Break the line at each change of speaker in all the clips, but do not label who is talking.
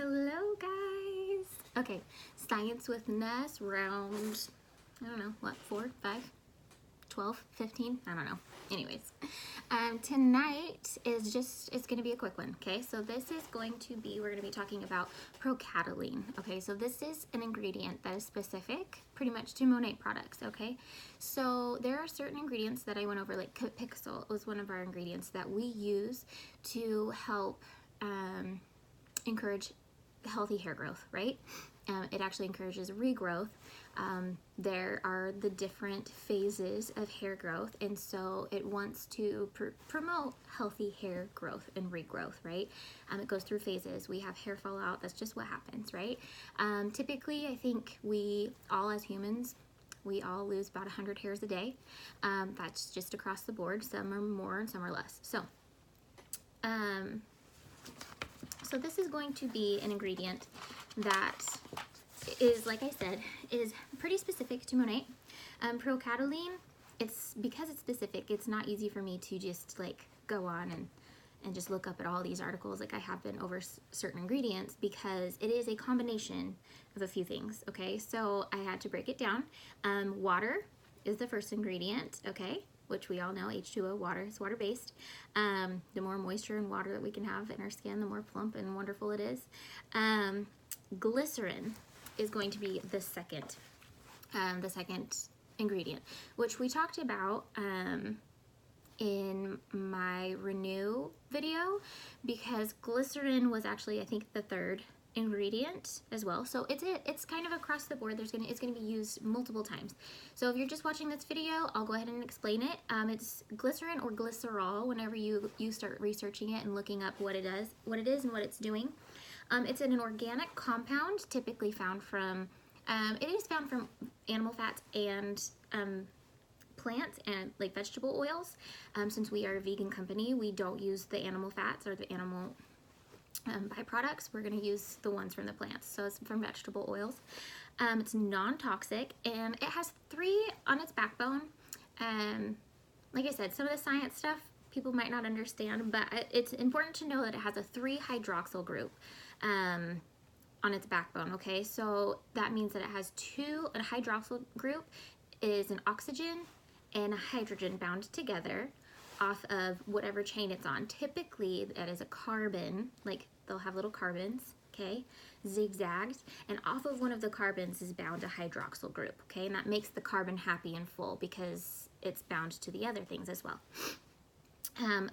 Hello guys. Okay, Science with Ness round, I don't know, what, 4, 5, 12, 15? I don't know. Anyways, tonight is it's going to be a quick one, okay? So this is going to be, we're going to be talking about Procataline, okay? So this is an ingredient that is specific pretty much to Monat products, okay? So there are certain ingredients that I went over, like Pixel was one of our ingredients that we use to help encourage healthy hair growth, right? It actually encourages regrowth. There are the different phases of hair growth, and so it wants to promote healthy hair growth and regrowth, right? It goes through phases. We have hair fallout. That's just what happens, right? Typically, I think we all as humans, we all lose about 100 hairs a day. That's just across the board. Some are more and some are less. So this is going to be an ingredient that is, like I said, is pretty specific to Monat. Procataline, because it's specific, it's not easy for me to just like go on and just look up at all these articles like I have been over certain ingredients, because it is a combination of a few things, okay? So I had to break it down. Water is the first ingredient, okay? Which we all know, H2O, water, is water-based. The more moisture and water that we can have in our skin, the more plump and wonderful it is. Glycerin is going to be the second ingredient, which we talked about in my Renew video, because glycerin was actually, I think, the third ingredient as well. So it's kind of across the board. It's gonna be used multiple times. So if you're just watching this video, I'll go ahead and explain it. It's glycerin or glycerol whenever you start researching it and looking up what it is and what it's doing. It's an organic compound typically found from it is found from animal fats and plants and like vegetable oils. Since we are a vegan company, we don't use the animal fats or the animal byproducts. We're going to use the ones from the plants, so it's from vegetable oils. It's non-toxic, and it has 3 on its backbone. Like I said, some of the science stuff people might not understand, but it's important to know that it has a 3-hydroxyl group on its backbone, okay? So that means that it has a hydroxyl group is an oxygen and a hydrogen bound together off of whatever chain it's on. Typically, that is a carbon, like they'll have little carbons, okay, zigzagged, and off of one of the carbons is bound a hydroxyl group, okay, and that makes the carbon happy and full because it's bound to the other things as well.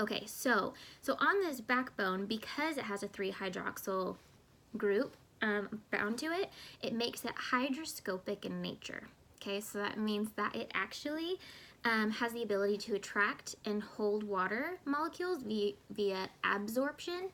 Okay, so on this backbone, because it has a 3-hydroxyl group bound to it, it makes it hygroscopic in nature, okay, so that means that it actually has the ability to attract and hold water molecules via absorption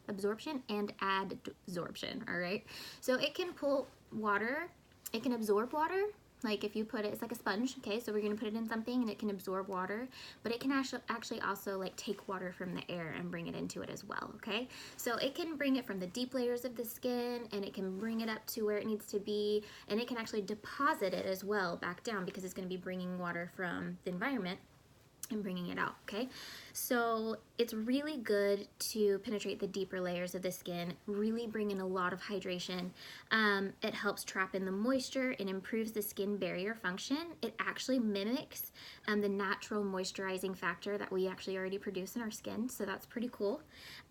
and adsorption, all right? So it can pull water, it can absorb water, like if you put it, it's like a sponge, okay? So we're gonna put it in something and it can absorb water, but it can actually also like take water from the air and bring it into it as well, okay? So it can bring it from the deep layers of the skin, and it can bring it up to where it needs to be, and it can actually deposit it as well back down, because it's gonna be bringing water from the environment and bringing it out, okay? So it's really good to penetrate the deeper layers of the skin, really bring in a lot of hydration. It helps trap in the moisture and improves the skin barrier function. It actually mimics the natural moisturizing factor that we actually already produce in our skin, so that's pretty cool.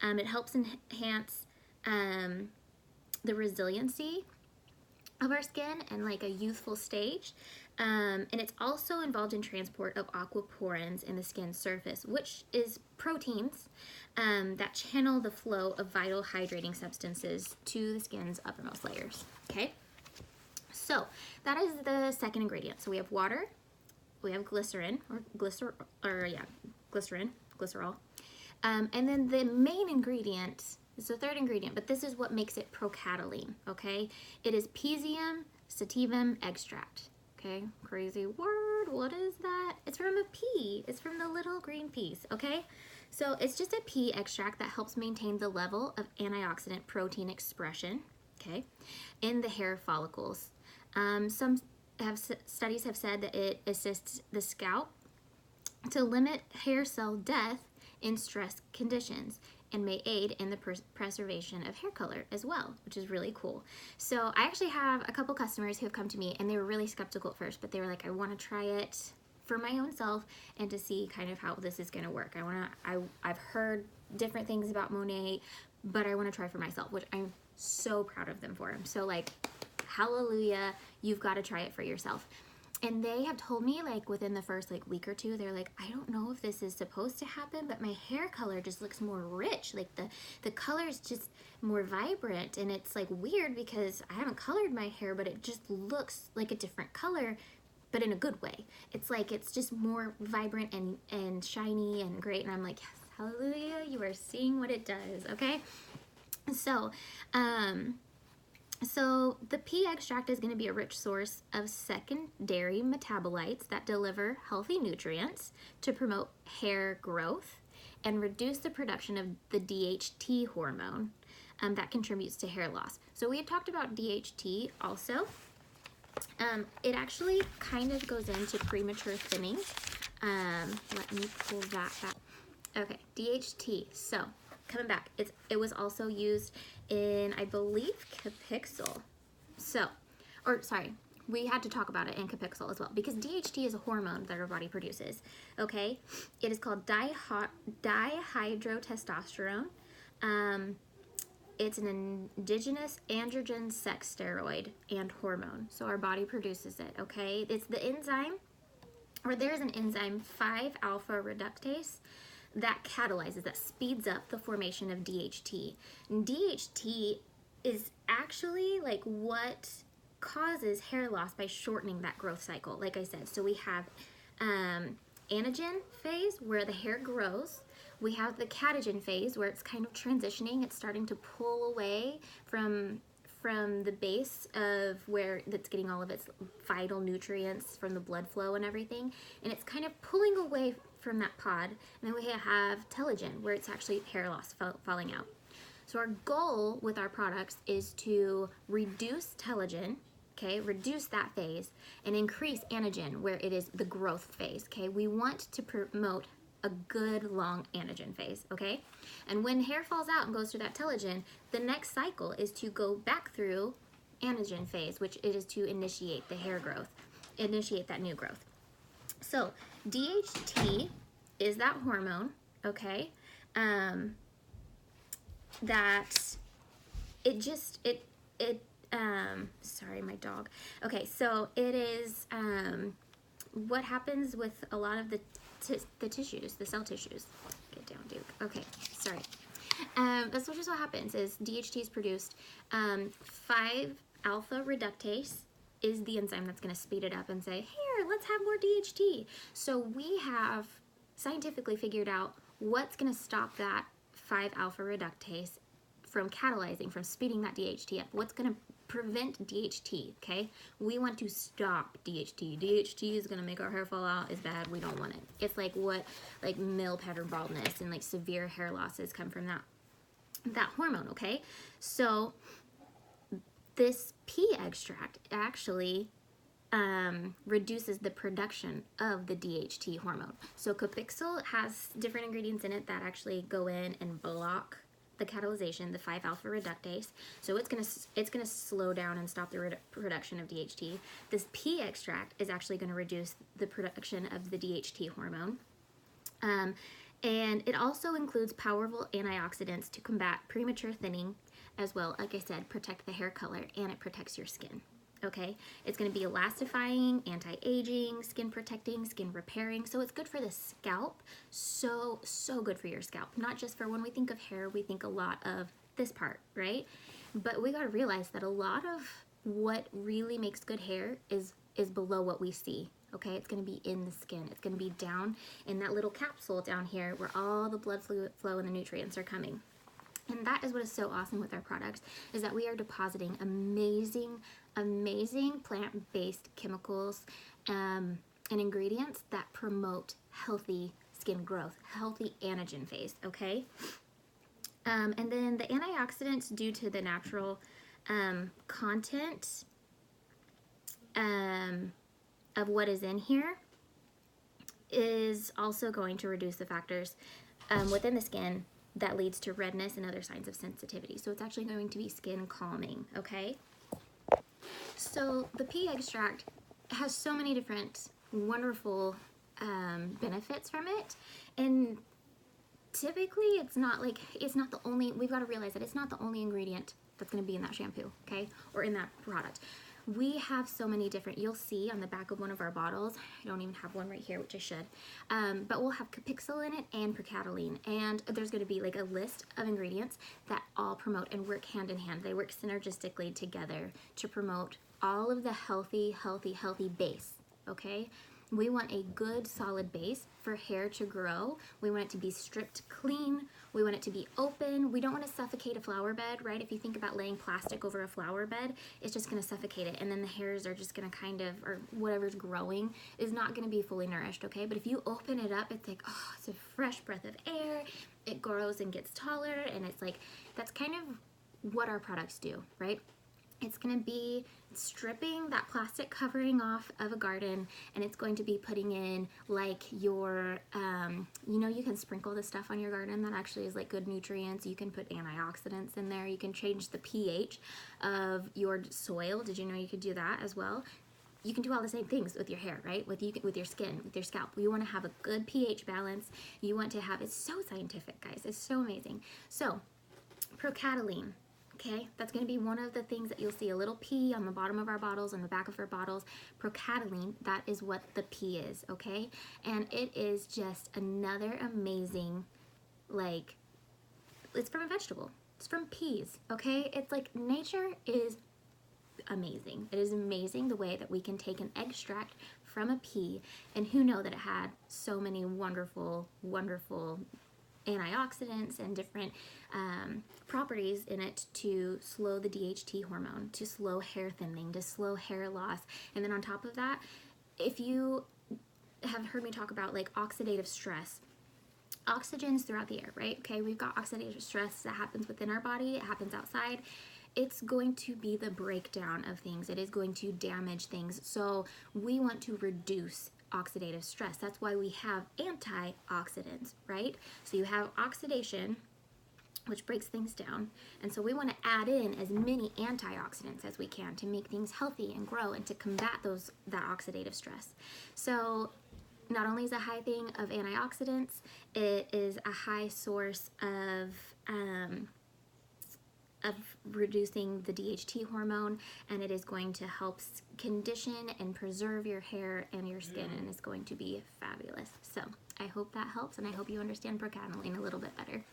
It helps enhance the resiliency of our skin and like a youthful stage. And it's also involved in transport of aquaporins in the skin surface, which is proteins that channel the flow of vital hydrating substances to the skin's uppermost layers, okay? So that is the second ingredient. So we have water, we have glycerin, glycerol. And then the main ingredient is the third ingredient, but this is what makes it Procataline, okay? It is Pisium sativum extract. Okay, crazy word, what is that? It's from a pea, it's from the little green peas, okay? So it's just a pea extract that helps maintain the level of antioxidant protein expression, okay, in the hair follicles. Some studies have said that it assists the scalp to limit hair cell death in stress conditions, and may aid in the preservation of hair color as well, which is really cool. So I actually have a couple customers who have come to me and they were really skeptical at first, but they were like, I want to try it for my own self and to see kind of how this is going to work. I've heard different things about Monat, but I want to try for myself, which I'm so proud of them for. So like, hallelujah, you've got to try it for yourself. And they have told me like within the first like week or two, they're like, I don't know if this is supposed to happen, but my hair color just looks more rich. Like the color is just more vibrant, and it's like weird because I haven't colored my hair, but it just looks like a different color, but in a good way. It's like, it's just more vibrant and shiny and great. And I'm like, yes, hallelujah, you are seeing what it does, okay? So the pea extract is going to be a rich source of secondary metabolites that deliver healthy nutrients to promote hair growth and reduce the production of the DHT hormone that contributes to hair loss. So we had talked about DHT also. It actually kind of goes into premature thinning. Let me pull that back. Okay, DHT. So coming back, it was also used in, I believe, Capixul. We had to talk about it in Capixul as well, because DHT is a hormone that our body produces, okay? It is called dihydrotestosterone. It's an indigenous androgen sex steroid and hormone, so our body produces it, okay? It's the enzyme, or there's an enzyme, 5-alpha reductase, that catalyzes, that speeds up the formation of DHT. And DHT is actually like what causes hair loss by shortening that growth cycle, like I said. So we have anagen phase where the hair grows. We have the catagen phase where it's kind of transitioning. It's starting to pull away from the base of where that's getting all of its vital nutrients from the blood flow and everything. And it's kind of pulling away from that pod. And then we have telogen, where it's actually hair loss falling out. So our goal with our products is to reduce telogen, okay, reduce that phase, and increase anagen, where it is the growth phase, okay? We want to promote a good long anagen phase, okay? And when hair falls out and goes through that telogen, the next cycle is to go back through anagen phase, which it is to initiate the hair growth, initiate that new growth. So DHT is that hormone, okay? That sorry, my dog. Okay, so it is what happens with a lot of the tissues, the cell tissues. Get down, Duke. Okay, sorry. That's just what happens is DHT is produced. 5-alpha reductase is the enzyme that's going to speed it up and say, here, let's have more DHT. So we have scientifically figured out what's going to stop that 5-alpha reductase from catalyzing, from speeding that DHT up. What's going to prevent DHT, okay? We want to stop DHT. DHT is going to make our hair fall out. It's bad. We don't want it. It's like what, like male pattern baldness and like severe hair losses come from that hormone, okay? So this pea extract actually reduces the production of the DHT hormone. So Capixul has different ingredients in it that actually go in and block the catalyzation, the 5-alpha reductase. So it's gonna slow down and stop the production of DHT. This pea extract is actually going to reduce the production of the DHT hormone. And it also includes powerful antioxidants to combat premature thinning, as well, like I said, protect the hair color, and it protects your skin. Okay, it's going to be elastifying, anti-aging, skin protecting, skin repairing. So it's good for the scalp. So good for your scalp. Not just for when we think of hair, we think a lot of this part, right? But we got to realize that a lot of what really makes good hair is below what we see. Okay, it's going to be in the skin. It's going to be down in that little capsule down here where all the blood flow and the nutrients are coming. And that is what is so awesome with our products, is that we are depositing amazing plant-based chemicals and ingredients that promote healthy skin growth, healthy anagen phase, okay? And then the antioxidants, due to the natural content of what is in here, is also going to reduce the factors within the skin that leads to redness and other signs of sensitivity. So it's actually going to be skin calming, okay? So the pea extract has so many different wonderful benefits from it, and typically it's not the only, we've got to realize that it's not the only ingredient that's going to be in that shampoo, okay, or in that product. We have so many different, you'll see on the back of one of our bottles, I don't even have one right here, which I should, but we'll have Capixyl in it and Procataline, and there's going to be like a list of ingredients that all promote and work hand in hand. They work synergistically together to promote all of the healthy base, okay? We want a good solid base for hair to grow. We want it to be stripped clean. We want it to be open. We don't want to suffocate a flower bed, right? If you think about laying plastic over a flower bed, it's just going to suffocate it, and then the hairs are just going to kind of, or whatever's growing is not going to be fully nourished, okay? But if you open it up, it's like, oh, it's a fresh breath of air. It grows and gets taller, and it's like, that's kind of what our products do, right? It's going to be stripping that plastic covering off of a garden, and it's going to be putting in like your, you know, you can sprinkle the stuff on your garden that actually is like good nutrients. You can put antioxidants in there. You can change the pH of your soil. Did you know you could do that as well? You can do all the same things with your hair, right? With your skin, with your scalp. You want to have a good pH balance. You want to have, it's so scientific, guys. It's so amazing. So, Procataline. Okay, that's going to be one of the things that you'll see, a little P on the bottom of our bottles, on the back of our bottles. Procataline, that is what the P is, okay? And it is just another amazing, like, it's from a vegetable. It's from peas, okay? It's like, nature is amazing. It is amazing the way that we can take an extract from a pea, and who know that it had so many wonderful, wonderful antioxidants and different properties in it to slow the DHT hormone, to slow hair thinning, to slow hair loss. And then on top of that, if you have heard me talk about like oxidative stress, oxygen's throughout the air, right? Okay, we've got oxidative stress that happens within our body, it happens outside. It's going to be the breakdown of things. It is going to damage things. So we want to reduce oxidative stress. That's why we have antioxidants, right? So you have oxidation, which breaks things down, and so we want to add in as many antioxidants as we can to make things healthy and grow and to combat that oxidative stress. So not only is it a high thing of antioxidants, it is a high source of reducing the DHT hormone, and it is going to help condition and preserve your hair and your skin, and it's going to be fabulous. So I hope that helps, and I hope you understand Procataline a little bit better.